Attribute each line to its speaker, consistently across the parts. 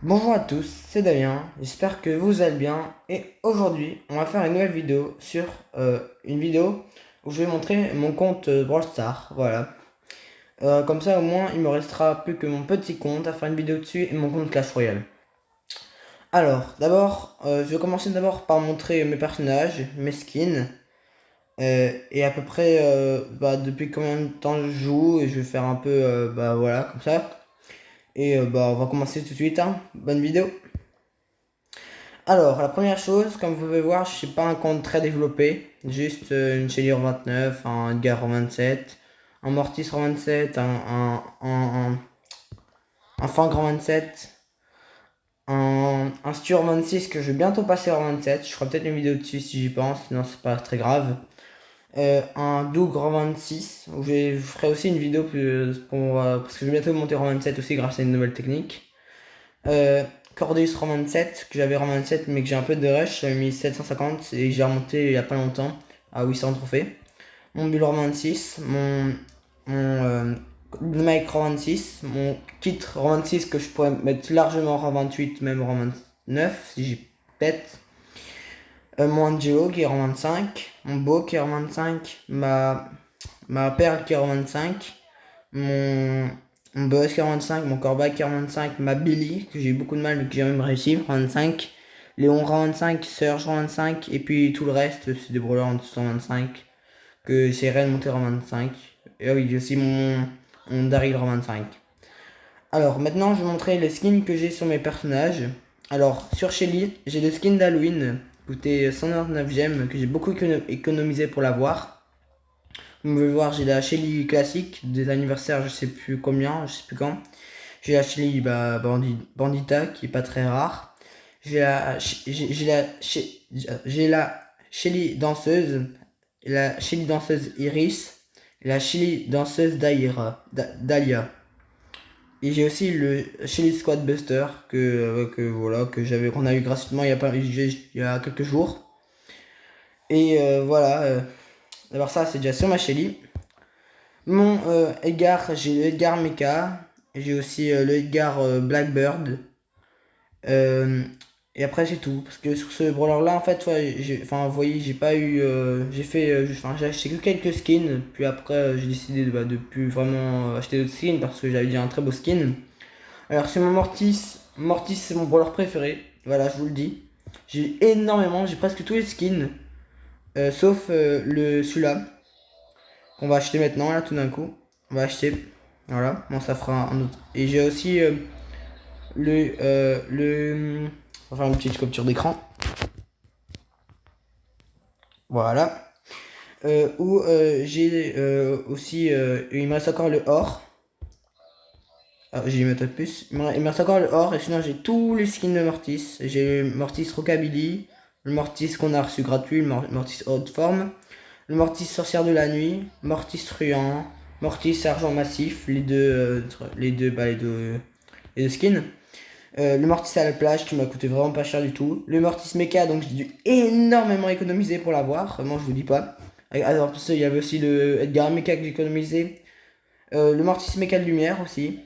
Speaker 1: Bonjour à tous, c'est Damien, j'espère que vous allez bien et aujourd'hui on va faire une nouvelle vidéo sur une vidéo où je vais montrer mon compte Brawl Stars, voilà. Comme ça au moins il me restera plus que mon petit compte à faire une vidéo dessus et mon compte Clash Royale. Alors d'abord je vais commencer d'abord par montrer mes personnages, mes skins et à peu près depuis combien de temps je joue et je vais faire un peu voilà comme ça. Et on va commencer tout de suite, hein. Bonne vidéo. Alors, la première chose, comme vous pouvez voir, je n'ai pas un compte très développé. Juste une Shelly 29, un Edgar 27, un Mortis 27, un Fang 27, un Stu 26 que je vais bientôt passer en 27. Je ferai peut-être une vidéo dessus si j'y pense, sinon c'est pas très grave. Un Doug 26, où je ferai aussi une vidéo parce que je vais bientôt monter en 27 aussi grâce à une nouvelle technique. Cordeus Roman 7, que j'avais Roman 7 mais que j'ai un peu de rush, j'avais mis 750 et j'ai remonté il y a pas longtemps à 800 trophées. Mon Bull Roman 6, mon Mike Roman 6, mon kit Roman 6 que je pourrais mettre largement Roman 28, même Roman 9 si j'y pète. Mon Angelo qui est Roman 5, mon Beau qui est Roman 5, ma Perle qui est Roman 5, mon Buzz 45, mon Corbac 45, ma Billy, que j'ai eu beaucoup de mal mais que j'ai même réussi, 25, Léon 25, Surge 25, et puis tout le reste, c'est des brawlers en 125, que j'essaierai de monter en 25. Et oui, j'ai aussi mon Daryl en 25. Alors maintenant, je vais montrer les skins que j'ai sur mes personnages. Alors, sur Shelly, j'ai le skin d'Halloween, coûté 199 gemmes, que j'ai beaucoup économisé pour l'avoir. Vous pouvez voir, j'ai la Shelly classique, des anniversaires, je sais plus combien, je sais plus quand. J'ai la Shelly Bandita, qui est pas très rare. J'ai la Shelly danseuse, la Shelly danseuse Iris, et la Shelly danseuse Dahlia. Et j'ai aussi le Shelly Squad Buster qu'on a eu gratuitement il y a quelques jours. Et d'abord ça c'est déjà sur ma Shelly. Mon Edgar, j'ai le Edgar Mecha. J'ai aussi le Edgar Blackbird. Euh, et après c'est tout. Parce que sur ce brawler là en fait, ouais, vous voyez, j'ai pas eu. J'ai acheté que quelques skins. Puis après j'ai décidé de plus vraiment acheter d'autres skins parce que j'avais déjà un très beau skin. Alors c'est mon Mortis. Mortis c'est mon brawler préféré. Voilà, je vous le dis. J'ai presque tous les skins. Sauf celui-là. Qu'on va acheter maintenant là tout d'un coup. On va acheter. Voilà, bon ça fera un autre. Et j'ai aussi on va faire une petite capture d'écran. Voilà. Où j'ai aussi. Il me reste encore le or. Ah, j'ai mis un peu plus. Il me reste encore le or. Et sinon, j'ai tous les skins de Mortis. J'ai le Mortis Rockabilly. Le Mortis qu'on a reçu gratuit. Le Mortis Haute Forme. Le Mortis Sorcière de la Nuit. Mortis Truand. Mortis Argent Massif. Les deux skins. Le Mortis à la plage qui m'a coûté vraiment pas cher du tout. Le Mortis Mecha, donc j'ai dû énormément économiser pour l'avoir. Vraiment, je vous dis pas. Alors, il y avait aussi le Edgar Mecha que j'ai économisé. Le Mortis Mecha de lumière aussi.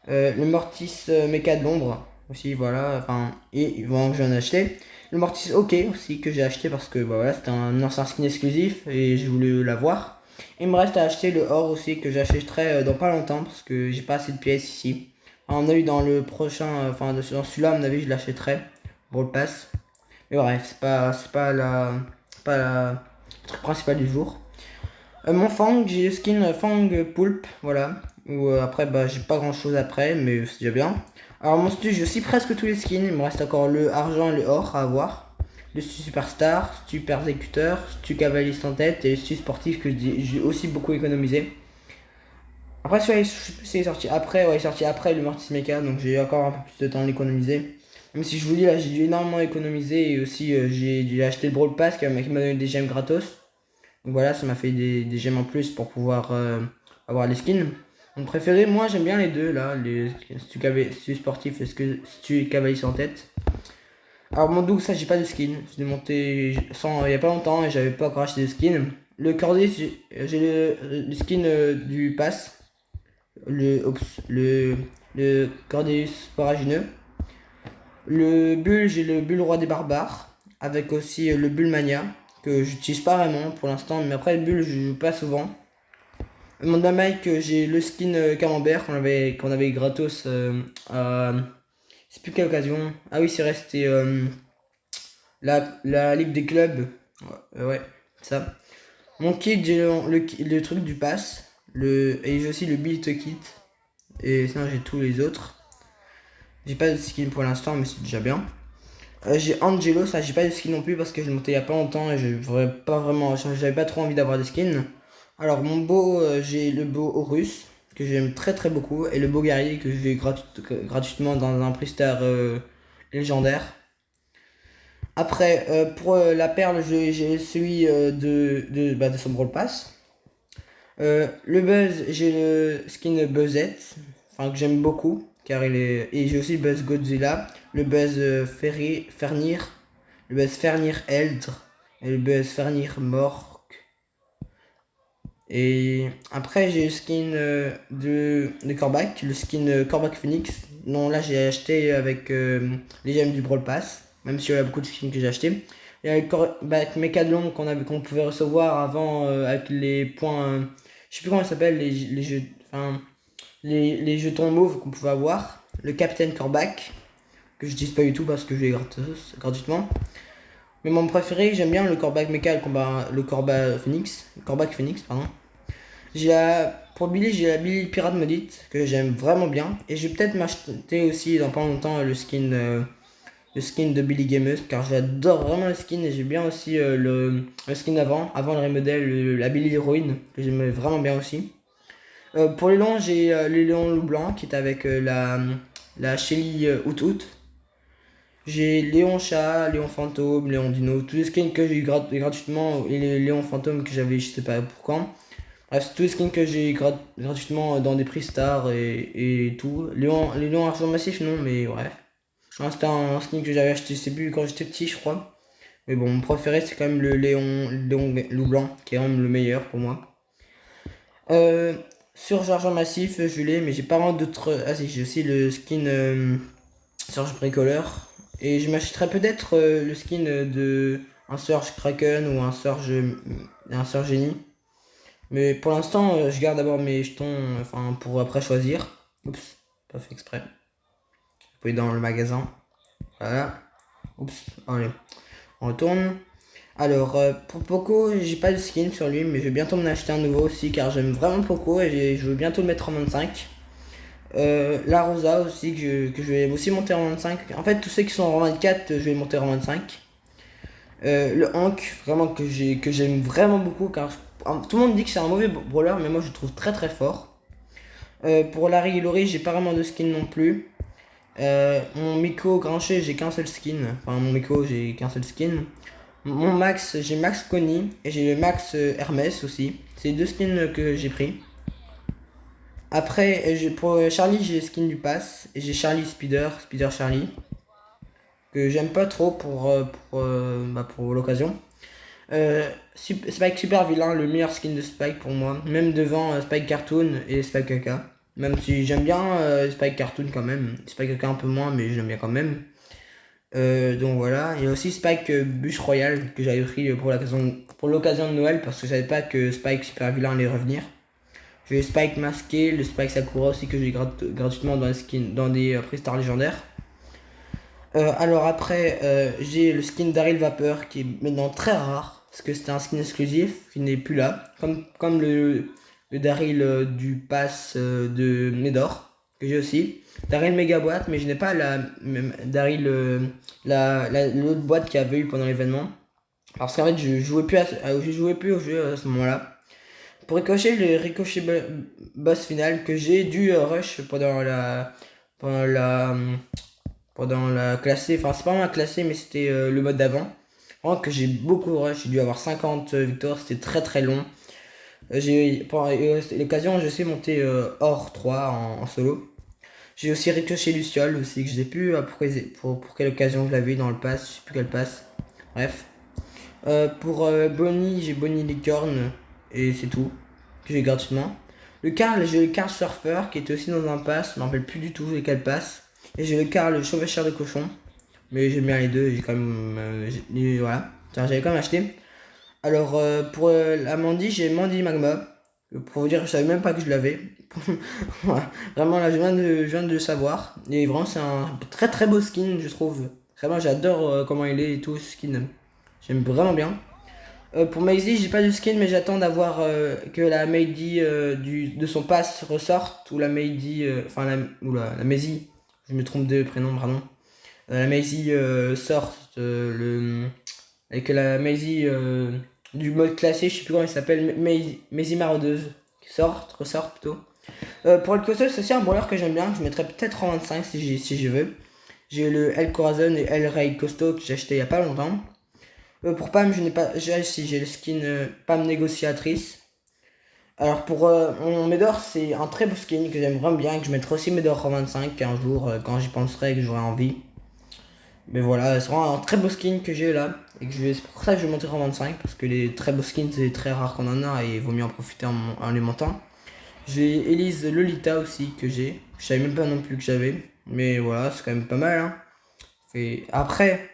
Speaker 1: Le Mortis Mecha de l'ombre aussi, voilà. Enfin, et vraiment que j'en ai acheté. Le Mortis OK aussi que j'ai acheté parce que voilà, c'était un ancien skin exclusif et j'ai voulu l'avoir. Il me reste à acheter le or aussi que j'achèterai dans pas longtemps parce que j'ai pas assez de pièces ici. À mon avis, dans le prochain, dans celui-là, à mon avis, je l'achèterai pour le pass. Mais bref, c'est pas le truc principal du jour. Mon Fang, j'ai le skin Fang Poulpe, voilà. Ou après, j'ai pas grand chose après, mais c'est déjà bien. Alors, mon stu, j'ai aussi presque tous les skins. Il me reste encore le argent et le or à avoir. Le stu Superstar, stu Persécuteur, stu Cavaliste en tête et le stu sportif que j'ai aussi beaucoup économisé. Après, celui-là, c'est sorti après, ouais, il est sorti après le Mortis Mecha, donc j'ai encore un peu plus de temps à l'économiser. Même si je vous dis là, j'ai dû énormément économiser et aussi j'ai acheté le Brawl Pass qui m'a donné des gemmes gratos. Donc voilà, ça m'a fait des gemmes en plus pour pouvoir avoir les skins. Mon préféré, moi j'aime bien les deux là, les stu sportif et stu cavalier en tête. Alors mon Doug, ça j'ai pas de skin, je l'ai monté il y a pas longtemps et j'avais pas encore acheté de skin. Le Cordis, j'ai le skin du pass, le Cordeus Foragineux. Le bull, j'ai le bull roi des barbares, avec aussi le bull mania, que j'utilise pas vraiment pour l'instant, mais après le bull, je joue pas souvent. Mon Mike, j'ai le skin camembert qu'on avait gratos à. Je sais plus quelle occasion. Ah oui, c'est resté la Ligue des clubs. Ouais, ça. Mon kit, j'ai le truc du pass. Et j'ai aussi le build kit. Et sinon, j'ai tous les autres. J'ai pas de skin pour l'instant, mais c'est déjà bien. J'ai Angelo, ça j'ai pas de skin non plus parce que je l'ai monté il y a pas longtemps et j'avais pas trop envie d'avoir des skins. Alors mon beau, j'ai le beau Horus que j'aime très très beaucoup et le beau guerrier que j'ai gratuitement dans un Pristar légendaire. Après pour la perle, j'ai celui de son Brawl Pass. Le buzz, j'ai le skin Buzzette, enfin que j'aime beaucoup, car il est. Et j'ai aussi le buzz Godzilla, le buzz Fernir, le buzz Fernir Eldre, et le buzz Fernir Mork. Et après, j'ai le skin de Kor'bak, le skin Kor'bak Phoenix. Non, là j'ai acheté avec les gemmes du Brawl Pass, même s'il y a beaucoup de skins que j'ai acheté. Il y a le Kor'bak Mechalon qu'on pouvait recevoir avant avec les points. Je sais plus comment ça s'appelle, les jeux. Enfin, les jetons mauves qu'on pouvait avoir. Le Captain Kor'bak, que j'utilise pas du tout parce que je l'ai gratuitement. Mais mon préféré, j'aime bien le Kor'bak Mecha, le Kor'bak Phoenix. Kor'bak Phoenix, pardon. Pour Billy, j'ai la Billy Pirate Maudite, que j'aime vraiment bien. Et je vais peut-être m'acheter aussi dans pas longtemps le skin de Billy Gameuse, car j'adore vraiment le skin. Et j'ai bien aussi le skin avant le remodel, la Billy Heroine, que j'aimais vraiment bien aussi. Pour les lions, j'ai le lion loup blanc qui est avec la Shelly Out Out. J'ai Léon Chat, Léon Fantôme, Léon Dino, tous les skins que j'ai eu gratuitement et les Léon Fantôme que j'avais je sais pas pour quand. Bref, tous les skins que j'ai gratuitement dans des prix stars et tout. Les Léon Argent Massif, non, mais bref. C'était un skin que j'avais acheté, c'est plus quand j'étais petit, je crois. Mais bon, mon préféré c'est quand même le Léon Loup Blanc, qui est quand même le meilleur pour moi. Sur Argent Massif, je l'ai, mais j'ai pas vraiment d'autres. Ah si, j'ai aussi le skin Surge Bricoleur. Et je m'achèterais peut-être le skin de un Surge Kraken ou un Surge Génie. Mais pour l'instant, je garde d'abord mes jetons pour après choisir. Oups, pas fait exprès. Vous pouvez dans le magasin. Voilà. Oups, allez, on retourne. Alors, pour Poco, j'ai pas de skin sur lui, mais je vais bientôt m'en acheter un nouveau aussi car j'aime vraiment Poco et je veux bientôt le mettre en 25. La Rosa aussi, que je vais aussi monter en 25. En fait, tous ceux qui sont en 24, je vais monter en 25. Le Hank, vraiment que j'aime vraiment beaucoup car tout le monde dit que c'est un mauvais brawler, mais moi je le trouve très très fort. Pour Larry et Laurie, j'ai pas vraiment de skin non plus. Mon Miko Grinché, j'ai qu'un seul skin. Enfin, mon Miko, j'ai qu'un seul skin. Mon Max, j'ai Max Connie et j'ai le Max Hermès aussi. C'est les deux skins que j'ai pris. Après, pour Charlie, j'ai le skin du pass et j'ai Charlie Spider Charlie. Que j'aime pas trop pour l'occasion. Spike Super Vilain, le meilleur skin de Spike pour moi. Même devant Spike Cartoon et Spike Kaka. Même si j'aime bien Spike Cartoon quand même. Spike Kaka un peu moins, mais j'aime bien quand même. Donc voilà. Il y a aussi Spike Bûche Royale que j'avais pris pour l'occasion de Noël parce que je savais pas que Spike Super Vilain allait revenir. J'ai le Spike masqué, le Spike Sakura aussi que j'ai gratuitement dans des Prestars légendaires. Alors après, j'ai le skin Daryl Vapeur qui est maintenant très rare parce que c'était un skin exclusif qui n'est plus là. Comme le Daryl du pass de Médor que j'ai aussi. Daryl méga boîte, mais je n'ai pas la même Daryl l'autre boîte qu'il y avait eu pendant l'événement. Parce qu'en fait, je jouais plus au jeu à ce moment-là. Pour Ricochet, le Ricochet boss final que j'ai dû rush pendant la pendant la classée, enfin c'est pas vraiment la classée mais c'était le mode d'avant. Vraiment que j'ai beaucoup rush, j'ai dû avoir 50 victoires, c'était très très long. Pour l'occasion, j'ai aussi monté Or 3 en solo. J'ai aussi Ricochet Luciole aussi que je sais plus pour quelle occasion je l'avais dans le pass, je sais plus quel pass. Bref. Pour Bonnie, j'ai Bonnie Licorne et c'est tout que j'ai gratuitement. J'ai le Carl Surfer qui était aussi dans un pass, je m'en rappelle plus du tout quel pass. Et j'ai le Carl Chevaucheur de cochon. mais j'aime bien les deux, j'ai quand même, voilà, tiens, j'avais quand même acheté. Alors, pour la Mandy, j'ai Mandy Magma. Pour vous dire, je savais même pas que je l'avais. Voilà. Vraiment, là, je viens de le savoir. Et vraiment, c'est un très très beau skin, je trouve. Vraiment, j'adore comment il est et tout, ce skin. J'aime vraiment bien. Pour Maisie, j'ai pas de skin, mais j'attends d'avoir que la Maisie de son pass ressorte. Ou la Maisie, enfin, la Maisie, je me trompe de prénom, pardon. La Maisie sorte et que la Maisie du mode classé, je sais plus comment elle s'appelle, Maisie Maraudeuse, qui ressort plutôt. Pour le costaud, c'est aussi un brawler que j'aime bien, je mettrais peut-être en 25 si je veux. J'ai le El Corazon et El Rey costaud que j'ai acheté il y a pas longtemps. Pour Pam, je n'ai pas. J'ai le skin Pam négociatrice. Alors pour mon Médor, c'est un très beau skin que j'aime vraiment bien et que je mettrai aussi Médor en 25 un jour quand j'y penserai et que j'aurai envie. Mais voilà, c'est vraiment un très beau skin que j'ai là. Et que c'est pour ça que je vais monter en 25. Parce que les très beaux skins, c'est très rare qu'on en a et il vaut mieux en profiter en les montant. J'ai Elise Lolita aussi que j'ai. Je savais même pas non plus que j'avais. Mais voilà, c'est quand même pas mal. Hein. Et après,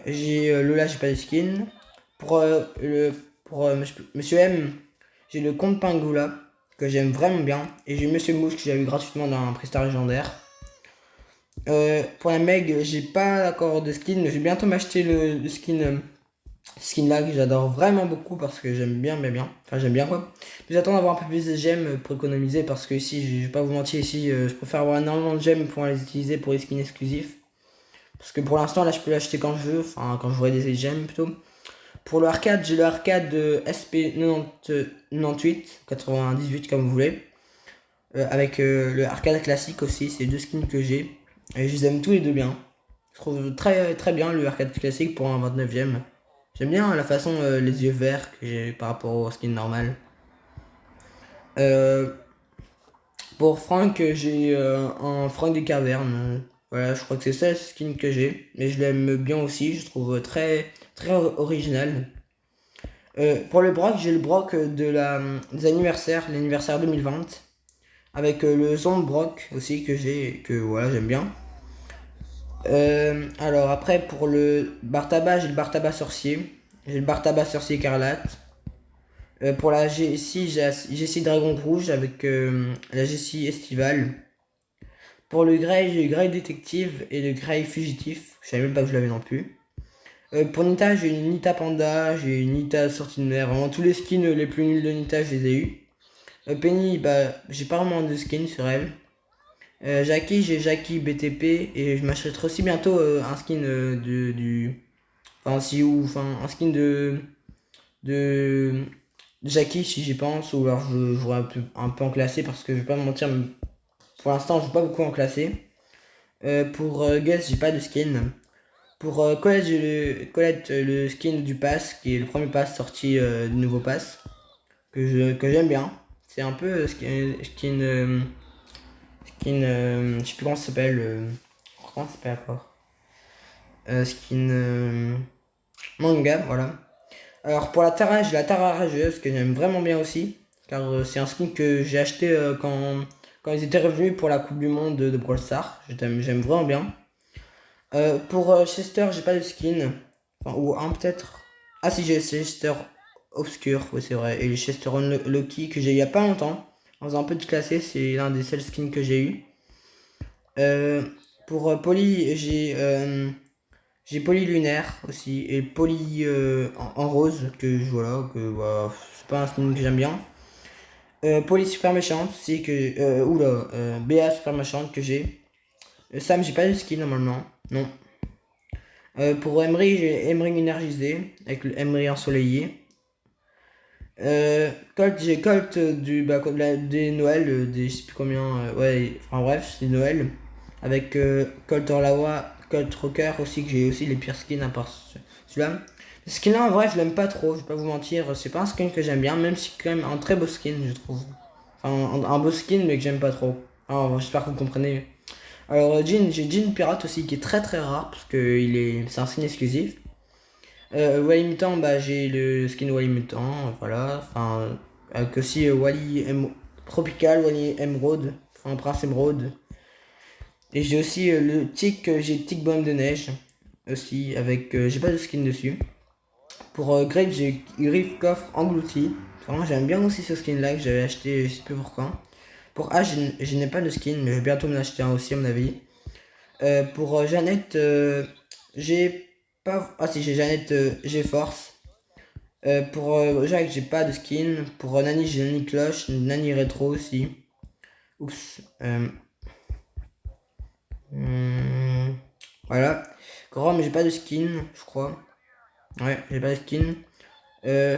Speaker 1: j'ai Lola, j'ai pas de skin. Pour, Monsieur M, j'ai le compte Pingula que j'aime vraiment bien. Et j'ai Monsieur Mouche que j'ai eu gratuitement dans un Prestar légendaire. Pour la Meg, j'ai pas encore de skin, mais je vais bientôt m'acheter le skin là que j'adore vraiment beaucoup parce que j'aime bien, enfin j'aime bien quoi. Mais j'attends d'avoir un peu plus de gemmes pour économiser parce que ici, je vais pas vous mentir, ici je préfère avoir énormément de gemmes pour les utiliser pour les skins exclusifs. Parce que pour l'instant là je peux l'acheter quand je veux, enfin quand j'aurai des gemmes plutôt. Pour le arcade, j'ai le arcade SP98, 98 comme vous voulez. Avec le arcade classique aussi, c'est deux skins que j'ai. Et je les aime tous les deux bien. Je trouve très très bien le arcade classique pour un 29ème. J'aime bien la façon, les yeux verts que j'ai par rapport au skin normal. Euh, pour Frank, j'ai un Frank des cavernes. Voilà, je crois que c'est ça le skin que j'ai. Mais je l'aime bien aussi, je trouve très très original. Pour le Brock, j'ai le Brock des anniversaires, l'anniversaire 2020. Avec le son de Brock aussi que j'ai, que voilà, j'aime bien. Alors après, pour le bar tabac, j'ai le bar tabac sorcier. J'ai le bar tabac sorcier écarlate. Pour la Jessie, j'ai Jessie Dragon Rouge avec la Jessie estivale. Pour le Grey, j'ai le Grey détective et le Grey fugitif. Je savais même pas que je l'avais non plus. Pour Nita, j'ai une Nita Panda, j'ai une Nita sortie de mer. Vraiment, tous les skins les plus nuls de Nita, je les ai eu. Penny, bah, j'ai pas vraiment de skins sur elle. Jackie, j'ai Jackie BTP et je m'achèterai aussi bientôt un skin enfin, si, ou, enfin, un skin de Jackie si j'y pense, ou alors je jouerai un peu en classé parce que je vais pas me mentir, pour l'instant je joue pas beaucoup en classé. Pour Gus, j'ai pas de skin. Pour Colette, j'ai le skin du pass, qui est le premier pass sorti du nouveau pass, que j'aime bien. C'est un peu je sais plus comment ça s'appelle. Comment ça s'appelle encore skin manga, voilà. Alors pour la Tara, j'ai la Tara rageuse que j'aime vraiment bien aussi. Car c'est un skin que j'ai acheté quand ils étaient revenus pour la Coupe du Monde de Brawl Stars. J'aime vraiment bien. Pour Chester, j'ai pas de skin. Enfin, ou un peut-être. Ah si, j'ai Chester Obscur, oui c'est vrai. Et le Chester Lucky que j'ai eu il y a pas longtemps. En faisant un peu de classé, c'est l'un des seuls skins que j'ai eu. Pour Poly, j'ai Poly lunaire aussi et Poly en rose voilà que bah, c'est pas un skin que j'aime bien. Poly super méchante aussi que oula BA super méchante que j'ai. Sam j'ai pas de skin normalement non. Pour Emery j'ai Emery énergisé avec le Emery ensoleillé. Colt j'ai Colt des Noël des je sais plus combien ouais enfin bref c'est Noël avec Colt Orlawa, Colt Rocker aussi que j'ai aussi les pires skins à part celui-là. Ce skin là en vrai je l'aime pas trop, je vais pas vous mentir, c'est pas un skin que j'aime bien même si c'est quand même un très beau skin je trouve. Enfin un beau skin mais que j'aime pas trop. Alors j'espère que vous comprenez. Alors j'ai Jean Pirate aussi qui est très très rare parce que c'est un skin exclusif. Wally Mutant, bah, j'ai le skin Wally Mutant, voilà. Enfin, avec aussi Tropical, Wally Emerald, enfin Prince Emerald. Et j'ai aussi le tic, j'ai tic bonhomme de neige aussi avec j'ai pas de skin dessus. Pour Grape, j'ai Griff Coffre englouti. Vraiment, j'aime bien aussi ce skin là que j'avais acheté, je sais plus pourquoi. Pour H, je n'ai pas de skin, mais je vais bientôt m'en acheter un aussi, à mon avis. Pour Jeannette, j'ai pas. Ah, si, j'ai Jeannette, j'ai Force. Pour Jacques, j'ai pas de skin. Pour Nani, j'ai Nani Cloche, Nani Rétro aussi. Oups. Hmm, voilà. Grom, j'ai pas de skin, je crois. Ouais, j'ai pas de skin.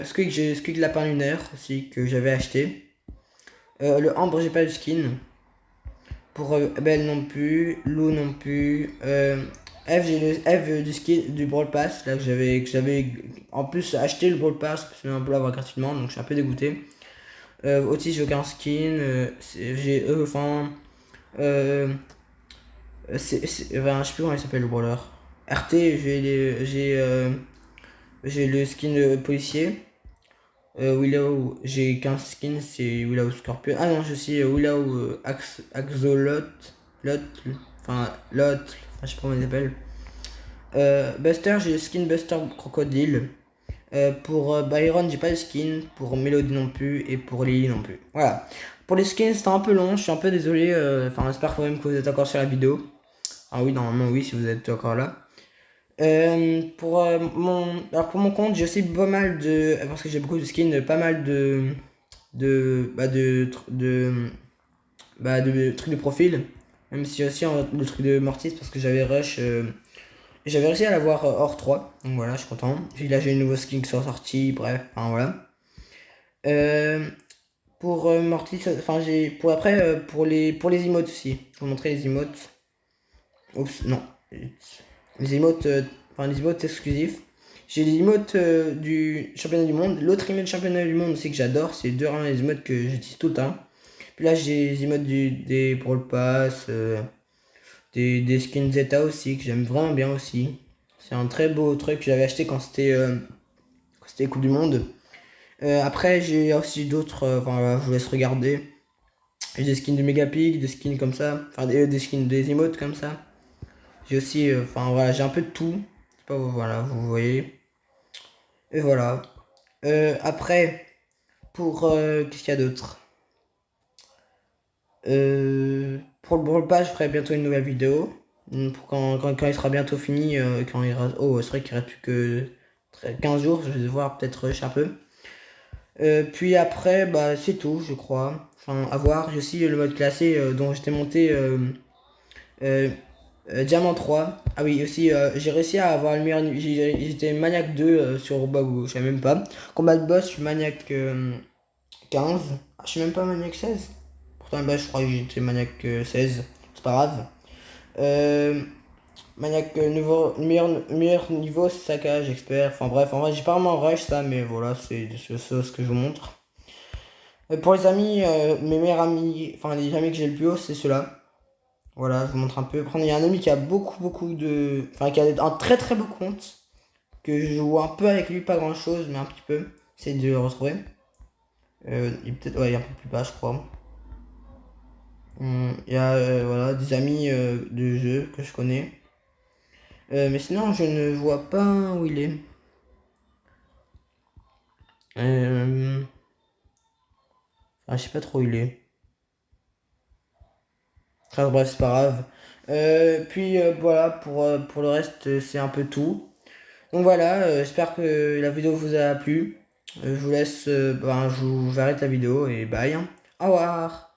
Speaker 1: Squeak, j'ai Squeak Lapin Lunaire aussi que j'avais acheté. Le Ambre, j'ai pas de skin. Pour Belle non plus. Lou non plus. Eve, j'ai le Eve du skin du Brawl Pass. Là que j'avais en plus acheté le Brawl Pass parce que je peux l'avoir gratuitement. Donc je suis un peu dégoûté. Otis, j'ai aucun skin. J'ai enfin. Enfin, je sais plus comment il s'appelle le brawler. RT, j'ai le skin policier. Willow, j'ai qu'un skin, c'est Willow Scorpion. Ah non, je suis Willow Axolot. Lot, enfin, Lot, enfin, je sais pas comment il s'appelle. Buster, j'ai le skin Buster Crocodile. Pour Byron, j'ai pas de skin. Pour Melody non plus. Et pour Lily non plus. Voilà. Pour les skins, c'était un peu long. Je suis un peu désolé. Enfin, j'espère quand même que vous êtes encore sur la vidéo. Ah oui, normalement, oui, si vous êtes encore là. Alors pour mon compte, j'ai aussi pas mal de. Parce que j'ai beaucoup de skins, pas mal de trucs de profil. Même si aussi le truc de Mortis, parce que j'avais rush. J'avais réussi à l'avoir hors 3. Donc voilà, je suis content. Puis là, j'ai une nouveau skin qui sont sortis. Bref, enfin voilà. Euh, pour Mortis, enfin j'ai. Pour après, pour les emotes aussi. Je vais vous montrer les emotes. Oups, non. Les emotes, enfin les emotes exclusifs. J'ai les emotes du championnat du monde. L'autre emote championnat du monde aussi que j'adore, c'est deux les emotes que j'utilise tout le temps. Puis là j'ai les emotes des Brawl Pass, des skins Zeta aussi que j'aime vraiment bien aussi. C'est un très beau truc que j'avais acheté quand c'était Coupe du Monde. Après j'ai aussi d'autres, enfin voilà, je vous laisse regarder. J'ai des skins de Megapig, des skins comme ça, enfin des skins des emotes comme ça. J'ai aussi, enfin voilà, j'ai un peu de tout. C'est pas, voilà, vous voyez. Et voilà. Après, qu'est-ce qu'il y a d'autre? Pour le Brawl Pass, je ferai bientôt une nouvelle vidéo. Pour quand il sera bientôt fini, quand il reste. Oh, c'est vrai qu'il reste plus que 15 jours, je vais devoir peut-être rush un peu. Puis après, bah c'est tout, je crois. Enfin, à voir. J'ai aussi le mode classé dont j'étais monté euh, Diamant 3. Ah oui, aussi, j'ai réussi à avoir le meilleur. J'étais maniaque 2 sur Robago, je sais même pas. Combat de boss, je suis maniaque 15. Ah, je suis même pas maniaque 16. Pourtant, bah, je crois que j'étais maniaque 16. C'est pas grave. Maniaque meilleur niveau, saccage, expert. Enfin bref, en vrai, j'ai pas vraiment rush ça, mais voilà, c'est ce que je vous montre. Pour les amis, mes meilleurs amis, enfin les amis que j'ai le plus haut, c'est ceux-là. Voilà, je vous montre un peu. Après, il y a un ami qui a beaucoup de. Enfin, qui a un très très beau compte. Que je joue un peu avec lui, pas grand chose, mais un petit peu. C'est de le retrouver. Il est peut-être. Ouais, il est un peu plus bas, je crois. Il y a voilà, des amis de jeu que je connais. Mais sinon, je ne vois pas où il est. Ah, je sais pas trop où il est. Enfin, bref, c'est pas grave. Puis voilà, pour le reste, c'est un peu tout. Donc voilà, j'espère que la vidéo vous a plu. Je vous laisse, j'arrête la vidéo et bye, hein. Au revoir.